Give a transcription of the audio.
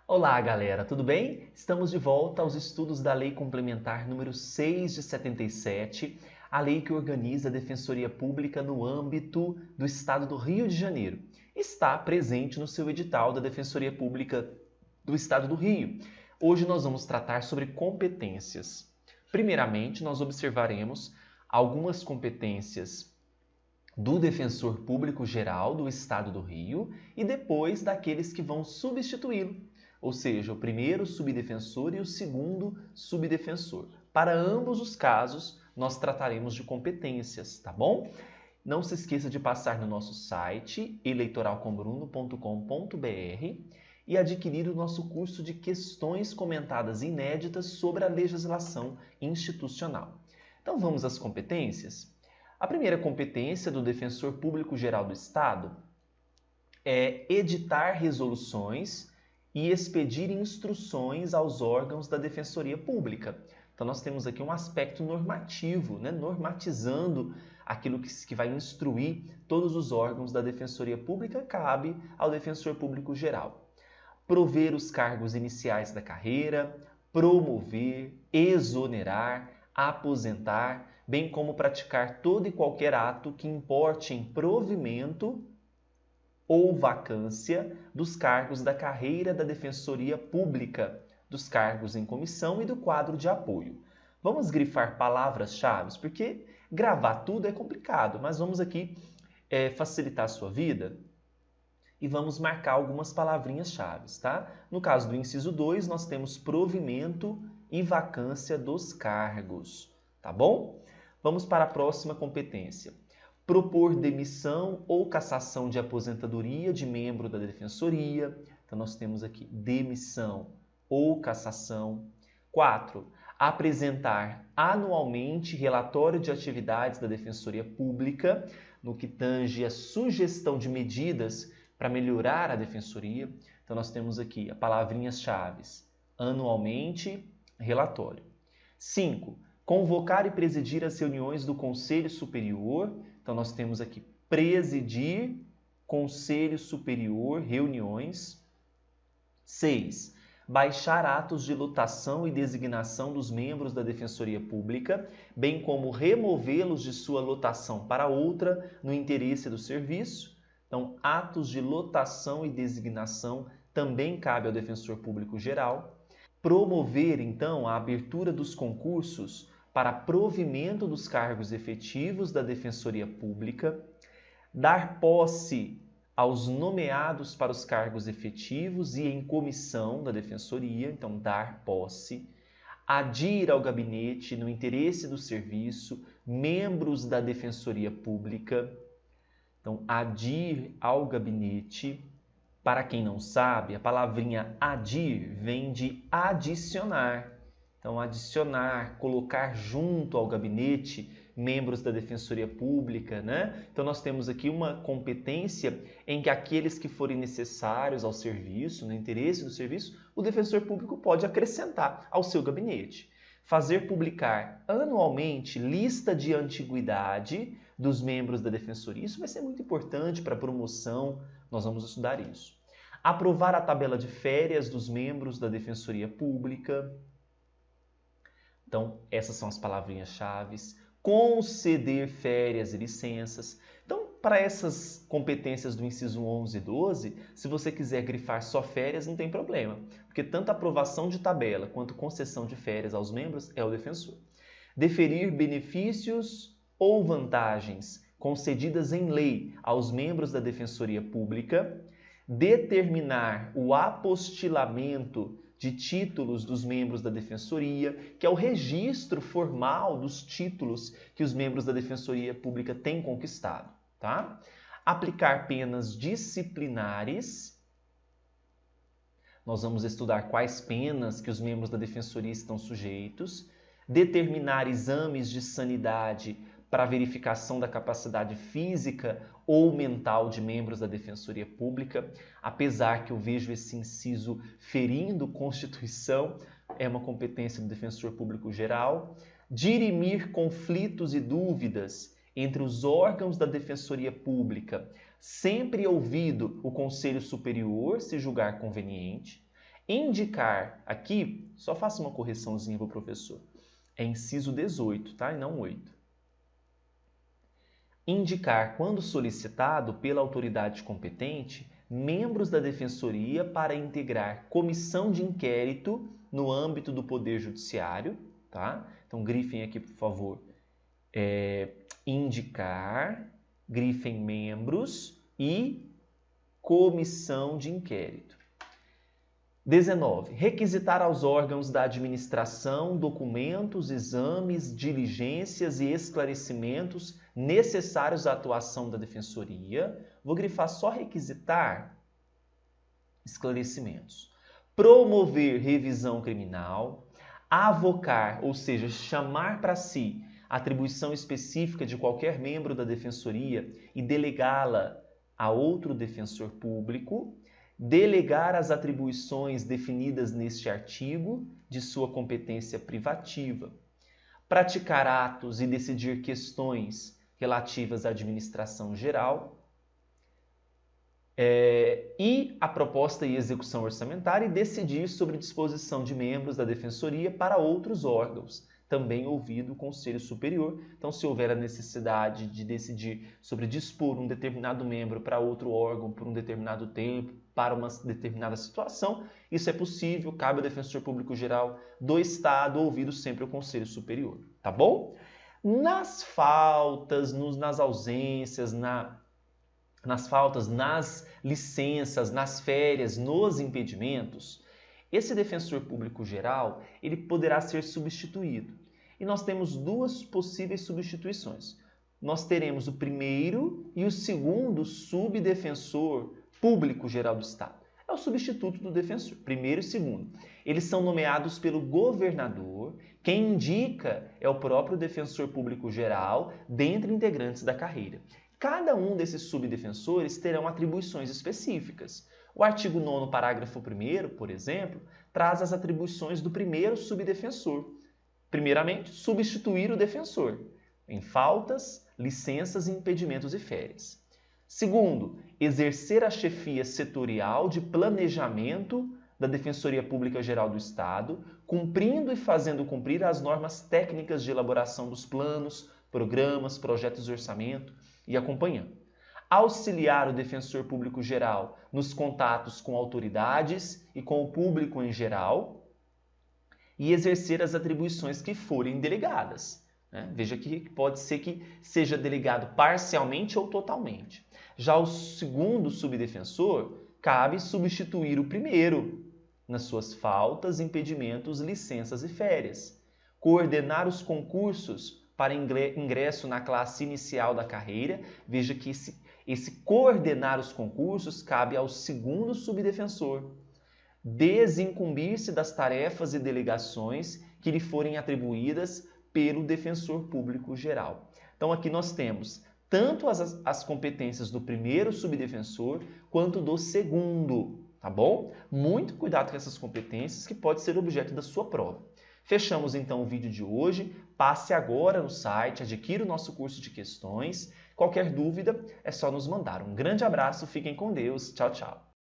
Olá, galera, tudo bem? Estamos de volta aos estudos da Lei Complementar número 6 de 77, a lei que organiza a Defensoria Pública no âmbito do Estado do Rio de Janeiro. Está presente no seu edital da Defensoria Pública do Estado do Rio. Hoje nós vamos tratar sobre competências. Primeiramente, nós observaremos algumas competências do Defensor Público Geral do Estado do Rio e depois daqueles que vão substituí-lo, ou seja, o primeiro subdefensor e o segundo subdefensor. Para ambos os casos, nós trataremos de competências, tá bom? Não se esqueça de passar no nosso site eleitoralcombruno.com.br e adquirir o nosso curso de questões comentadas inéditas sobre a legislação institucional. Então vamos às competências? A primeira competência do Defensor Público Geral do Estado é editar resoluções e expedir instruções aos órgãos da Defensoria Pública. Então nós temos aqui um aspecto normativo, normatizando aquilo que vai instruir todos os órgãos da Defensoria Pública, cabe ao Defensor Público Geral. Prover os cargos iniciais da carreira, promover, exonerar, aposentar, bem como praticar todo e qualquer ato que importe em provimento ou vacância dos cargos da carreira da Defensoria Pública, dos cargos em comissão e do quadro de apoio. Vamos grifar palavras-chave, porque gravar tudo é complicado, mas vamos aqui facilitar a sua vida e vamos marcar algumas palavrinhas-chave, tá? No caso do inciso 2, nós temos provimento e vacância dos cargos, tá bom? Vamos para a próxima competência. Propor demissão ou cassação de aposentadoria de membro da Defensoria. Então, nós temos aqui demissão ou cassação. 4. Apresentar anualmente relatório de atividades da Defensoria Pública, no que tange a sugestão de medidas para melhorar a Defensoria. Então, nós temos aqui as palavrinhas-chave: anualmente, relatório. 5. Convocar e presidir as reuniões do Conselho Superior. Então, nós temos aqui presidir, Conselho Superior, reuniões. 6. Baixar atos de lotação e designação dos membros da Defensoria Pública, bem como removê-los de sua lotação para outra no interesse do serviço. Então, atos de lotação e designação também cabe ao Defensor Público Geral. Promover, então, a abertura dos concursos para provimento dos cargos efetivos da Defensoria Pública, dar posse aos nomeados para os cargos efetivos e em comissão da Defensoria, então dar posse, adir ao gabinete no interesse do serviço, membros da Defensoria Pública, então adir ao gabinete. Para quem não sabe, a palavrinha adir vem de adicionar. Então, adicionar, colocar junto ao gabinete membros da Defensoria Pública, Então, nós temos aqui uma competência em que aqueles que forem necessários ao serviço, no interesse do serviço, o Defensor Público pode acrescentar ao seu gabinete. Fazer publicar anualmente lista de antiguidade dos membros da Defensoria. Isso vai ser muito importante para a promoção, nós vamos estudar isso. Aprovar a tabela de férias dos membros da Defensoria Pública. Então, essas são as palavrinhas-chave. Conceder férias e licenças. Então, para essas competências do inciso 11 e 12, se você quiser grifar só férias, não tem problema, porque tanto aprovação de tabela quanto concessão de férias aos membros é o defensor. Deferir benefícios ou vantagens concedidas em lei aos membros da Defensoria Pública. Determinar o apostilamento de títulos dos membros da Defensoria, que é o registro formal dos títulos que os membros da Defensoria Pública têm conquistado, tá? Aplicar penas disciplinares. Nós vamos estudar quais penas que os membros da Defensoria estão sujeitos. Determinar exames de sanidade para verificação da capacidade física ou mental de membros da Defensoria Pública, apesar que eu vejo esse inciso ferindo Constituição, é uma competência do Defensor Público Geral. Dirimir conflitos e dúvidas entre os órgãos da Defensoria Pública, sempre ouvido o Conselho Superior, se julgar conveniente. Indicar, aqui, só faça uma correçãozinha para o professor. É inciso 18, tá? E não 8. Indicar, quando solicitado pela autoridade competente, membros da Defensoria para integrar comissão de inquérito no âmbito do Poder Judiciário, tá? Então, grifem aqui, por favor, indicar, grifem membros e comissão de inquérito. 19. Requisitar aos órgãos da administração documentos, exames, diligências e esclarecimentos necessários à atuação da Defensoria. Vou grifar só requisitar esclarecimentos. Promover revisão criminal. Avocar, ou seja, chamar para si atribuição específica de qualquer membro da Defensoria e delegá-la a outro defensor público. Delegar as atribuições definidas neste artigo de sua competência privativa, praticar atos e decidir questões relativas à administração geral, e a proposta e execução orçamentária e decidir sobre disposição de membros da Defensoria para outros órgãos, também ouvido o Conselho Superior. Então, se houver a necessidade de decidir sobre dispor um determinado membro para outro órgão por um determinado tempo, para uma determinada situação, isso é possível, cabe ao Defensor Público Geral do Estado, ouvido sempre o Conselho Superior, tá bom? Nas faltas, nas ausências, nas faltas, nas licenças, nas férias, nos impedimentos, esse Defensor Público Geral, ele poderá ser substituído. E nós temos duas possíveis substituições. Nós teremos o primeiro e o segundo subdefensor Público Geral do Estado. É o substituto do defensor, primeiro e segundo. Eles são nomeados pelo governador. Quem indica é o próprio Defensor Público Geral, dentre integrantes da carreira. Cada um desses subdefensores terão atribuições específicas. O artigo 9º, parágrafo 1º, por exemplo, traz as atribuições do primeiro subdefensor. Primeiramente, substituir o defensor em faltas, licenças, impedimentos e férias. Segundo, exercer a chefia setorial de planejamento da Defensoria Pública Geral do Estado, cumprindo e fazendo cumprir as normas técnicas de elaboração dos planos, programas, projetos de orçamento e acompanhando. Auxiliar o Defensor Público Geral nos contatos com autoridades e com o público em geral e exercer as atribuições que forem delegadas. Veja que pode ser que seja delegado parcialmente ou totalmente. Já o segundo subdefensor, cabe substituir o primeiro nas suas faltas, impedimentos, licenças e férias. Coordenar os concursos para ingresso na classe inicial da carreira. Veja que esse coordenar os concursos cabe ao segundo subdefensor. Desincumbir-se das tarefas e delegações que lhe forem atribuídas pelo Defensor Público Geral. Então, aqui nós temos tanto as competências do primeiro subdefensor quanto do segundo, tá bom? Muito cuidado com essas competências que pode ser objeto da sua prova. Fechamos então o vídeo de hoje. Passe agora no site, adquira o nosso curso de questões. Qualquer dúvida é só nos mandar. Um grande abraço, fiquem com Deus. Tchau, tchau.